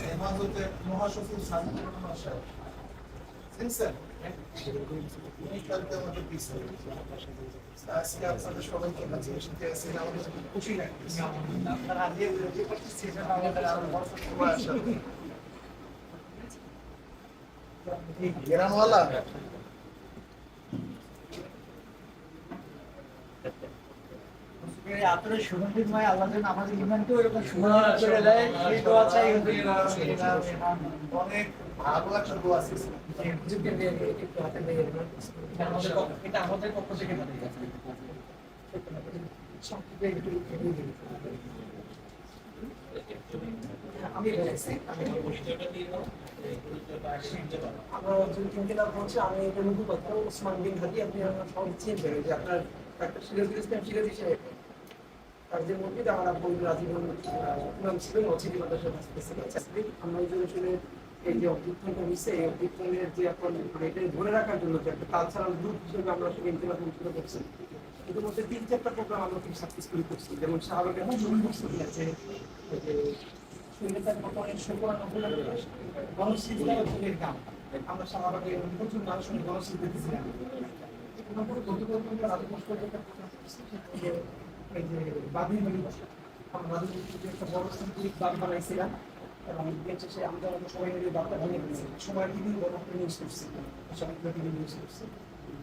হেফাজতের মহাসচিব সাজিদুর রহমান সাহেব শুনছেন? উনি কালকে আমাদের পিছিয়ে আজকে আপনাদের সবাইকে কাছে এসে আসলে আমাদের খুশি লাগতেছে। আপনারা আগে যে করতেছি সেটা আমাদের আরো বড় খুশি। এই গ্রামওয়ালা আপনার সুগন্ধিময় আল্লাহ যেন আমাদের ইমানকেও এরকম সুগন্ধিত করে দেয় সেই দোয়া চাই। অনেক ভালো একটা দোয়া আছে এটা আমাদের পক্ষ থেকে আমি বলেছি আমরা যদি চিন্তা করছি আমি এটা নতুন কথা ওসমান বিন হাদি আপনি আমার সব চিনবেন যে আপনার ডাক্তার সিরাজুল ইসলাম সিরাজি সাহেব আর যে মসজিদ আমার আব্বু রাজীবন ইমাম ছিলেন অচিদি মাদ্রাসা আমরা এই জন্য এই যে অভ্যুত্থানটা হয়েছে এই অভ্যুত্থানের যে এখন এটা ধরে রাখার জন্য যে একটা কালচারাল গ্রুপ হিসেবে আমরা আসলে ইনকিলাব অনুষ্ঠিত করছি ইতিমধ্যে 3-4টা প্রোগ্রাম আমরা খুব সাকসেসফুলি করছি যেমন শাহবাগে আমার জরুরি প্রস্তুতি আছে গণশিল্পের গান আমরা শাহবাগে প্রচুর মানুষের গণশিল্প দিয়েছিলাম এই যে বাদী আমরা একটা বড় সাংস্কৃতিক বাদ বানাইছিলাম এবং শেষে আমরা সবাই মিলে বার্তা ভেঙে দিয়েছি সময় টিভি গণমাধ্যমে নিউজ করছি সবাই টিভি নিউজ করছি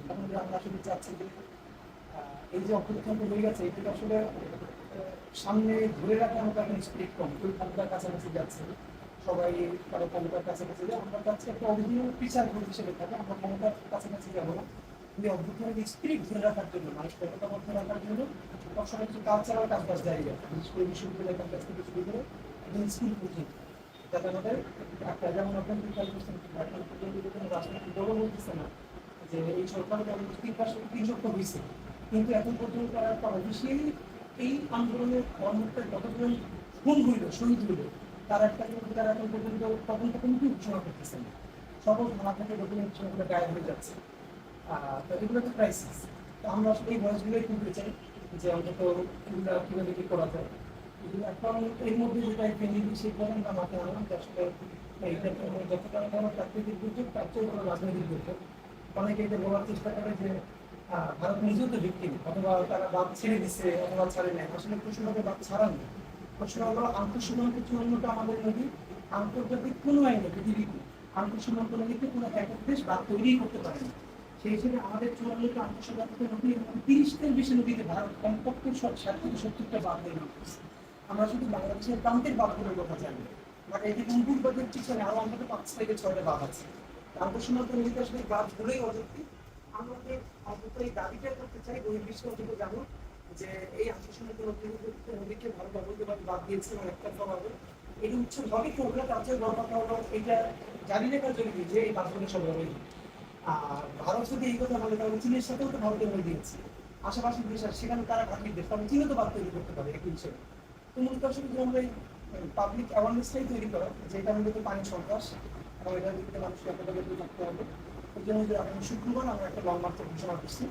এখন আমরা আসলে চাচ্ছি যে এই যে অভ্যুত্থানটা হয়ে গেছে এটা আসলে সামনে ধরে রাখার মতো একটা স্পিরিট কম কেউ ক্ষমতার কাছাকাছি যাচ্ছে সবাই কারো ক্ষমতার কাছাকাছি যায় আমরা চাচ্ছি একটা অভিযোগ বিচার গ্রুপ হিসেবে থাকে আমরা ক্ষমতার কাছাকাছি যাবো না কিন্তু অভ্যুত্থানের স্পিরিট ধরে রাখার জন্য মানুষ ক্ষমতাবদ্ধ রাখার জন্য সবসময় কিছু কালচারাল কাজবাজ জারি রাখে বিশেষ করে বিশ্ববিদ্যালয়ের কাছ থেকে শুরু করে একদম স্কুল পর্যন্ত যাতে আমাদের একটা যেমন আপনাদের কোনো রাজনৈতিক দলও বলতেছে না যে এই সরকারের কৃষক হয়েছে কিন্তু এখন পর্যন্ত তারা একটা অফিসিয়ালি এই আন্দোলনের কর্মকর্তার যতজন খুন হইল শহীদ হইল তার একটা কিন্তু তারা এখন পর্যন্ত তদন্ত কমিটি ঘোষণা করতেছে না সকল থানা থেকে ডকুমেন্টেশনগুলো গায়েব হয়ে যাচ্ছে তো এগুলো তো ক্রাইসিস তো আমরা আসলে এই ভয়েসগুলোই তুলতে চাই যে অন্তত এগুলো কীভাবে কী করা যায় এখন এর মধ্যে যেটা ফ্যামিলি সেই প্রধানটা মাথায় আনলাম যে আসলে এইটা যতটা বড় প্রাকৃতিক দুর্যোগ তার চেয়ে বড় রাজনৈতিক দুর্যোগ অনেকে এটা বলার চেষ্টা করে যে ভারত নিজেও তো ভিক্টিম অথবা তারা বাদ ছেড়ে দিচ্ছে অথবা ছাড়ে নেয় আসলে প্রশ্নটাকে বাদ ছাড়ান না প্রশ্ন হলো আন্তঃসীমান্ত চূড়ান্নটা আমাদের নদী আন্তর্জাতিক কোনো আইনে পৃথিবীতে আন্তঃসীমান্ত নদীতে কোনো একক দেশ বাদ তৈরি করতে পারে না সেই হিসেবে আমাদের চূড়ান্নটা আন্তঃসীমান্ত নদী এবং 30টার বেশি নদীতে ভারত কমপক্ষে 60-70টা বাদ নির্মাণ করছে আমরা শুধু বাংলাদেশের প্রান্তের বাদগুলোর কথা জানি বাট এই যে পূর্ববাদের পিছনে আরো অন্তত 5 থেকে 6টা বাদ আছে আন্তঃসীমান্ত নদীতে আসলে বাদগুলোই অযৌক্তিক আমাদের অন্তত এই দাবিটা করতে চাই বহির্বিশ্ব অন্তত জানো যে এই আন্তঃসীমান্ত নদীকে ভারত অবৈধভাবে বাদ দিয়েছে এবং একতরফাভাবে এই উচ্ছেদ হবে করবে তার চেয়ে বড় কথা হলো এটা জানি রাখার জরুরি যে এই বাদগুলো সব অবৈধ আর ভারত যদি এই কথা বলে তাহলে চীনের সাথেও তো ভারতের হয়ে দিয়েছে আশেপাশে দেশ আছে সেখানে তারা ঘাটির দেশ কারণ চীনও তো বাদ তৈরি করতে পারে একই হিসেবে তো মূলত আসলে যে আমরা এই পাবলিক অ্যাওয়ারনেসটাই তৈরি করা যেটা মূলত পানি সন্ত্রাস এবং এটার দিকে মানুষকে এতটা বেশি থাকতে হবে এই জন্য যে আগামী শুক্রবার আমরা একটা লং মার্চের ঘোষণা করছি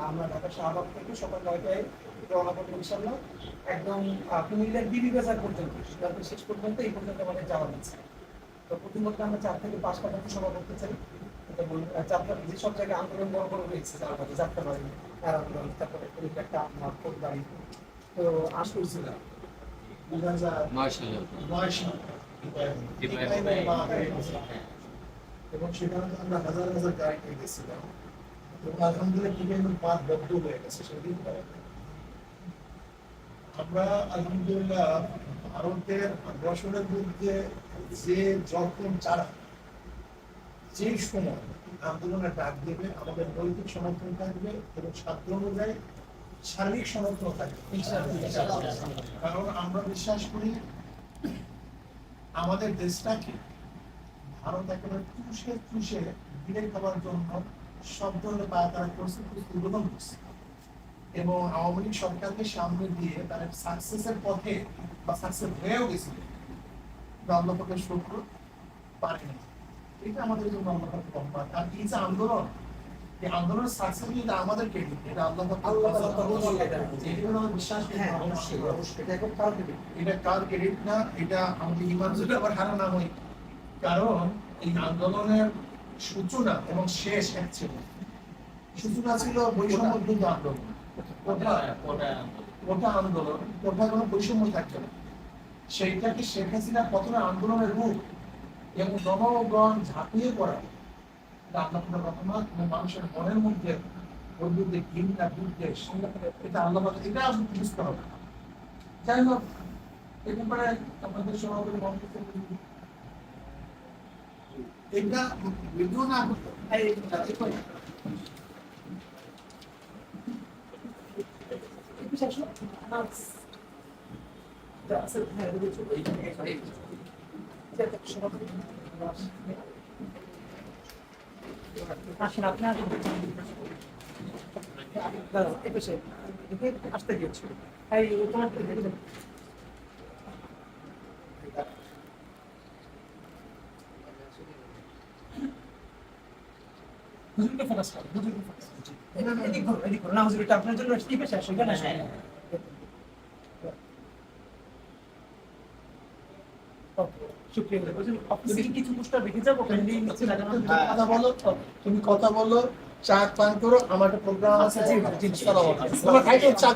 আমরা ঢাকা শাহবাগ থেকে সকাল 9টায় রওনা করবো ইনশাল্লাহ একদম কুমিল্লার বিবি বাজার পর্যন্ত যাতে শেষ পর্যন্ত এই পর্যন্ত আমাদের যাওয়া যাচ্ছে তো প্রতিমধ্যে আমরা 4 থেকে 5টা পর্যন্ত সভা করতে চাই যাত্রা যেসব জায়গায় আন্দোলন বড় বড় হয়েছে যার মধ্যে যাত্রা বাড়ি আর আন্দোলন তারপরে একটা আমার বাড়ি তো আসছিলাম এবং সেখানে আমরা হাজার হাজার গাড়ি নিয়ে গেছিলাম এবং আলহামদুলিল্লাহ বিভিন্ন পাঁচ বদ্ধ হয়ে গেছে সেদিন আমরা আলহামদুলিল্লাহ ভারতের আগ্রাসনের বিরুদ্ধে যে যখন চারা যে সময় আন্দোলনের ডাক দেবে আমাদের নৈতিক সমর্থন থাকবে এবং ছাত্র অনুযায়ী শারীরিক সমর্থন থাকবে কারণ আমরা বিশ্বাস করি আমাদের দেশটাকে ভারত একেবারে চুষে বিলে খাবার জন্য সব ধরনের পায়তারা করছে গ্রহণ করছে এবং আওয়ামী লীগ সরকারকে সামনে দিয়ে তারা সাকসেসের পথে বা সাকসেস হয়েও গেছিল আল্লাহ পাকের শুকর পারেনি এটা আমাদের জন্য আমরা আর এই যে আন্দোলন এই আন্দোলনের সাকসেস কিন্তু আমাদের ক্রেডিট, এটা আল্লাহ বিশ্বাস এটা কার ক্রেডিট না, এটা আমাদের ইমান যদি আবার হারা না হয়। কারণ এই আন্দোলনের সূচনা এবং শেষ এক ছিল। সূচনা ছিল বৈষম্য বিরোধী আন্দোলন, ওটা আন্দোলন, ওটা কোনো বৈষম্য থাকবে না। সেইটাকে শেখ হাসিনা প্রথমে আন্দোলনের রূপ এবং জনগণ ঝাঁপিয়ে পড়া, মানুষের মনের মধ্যে ওর বিরুদ্ধে ঘৃণা বিদ্বেষ, এটা আল্লাহ এটা বুঝতে হবে। যাই হোক, এই ব্যাপারে আমাদের সভাপতি এটা ভিডিও না আসেন আপনি আসতে গিয়েছিল হুজুরকে ফোকাস করো, হুজুরকে ফোকাস করো। এদিক ঘুরো, এদিক ঘুরো। না হুজুর, এটা আপনার জন্য টিপে শেষ হয়ে গেল। শুক্রিয়া হুজুর। আপনি কি কিছু পোস্টার রেখে যাবো? কথা বলো, তুমি কথা বলো, চা পান করো, আমার একটা প্রোগ্রাম আছে। জি জি, চা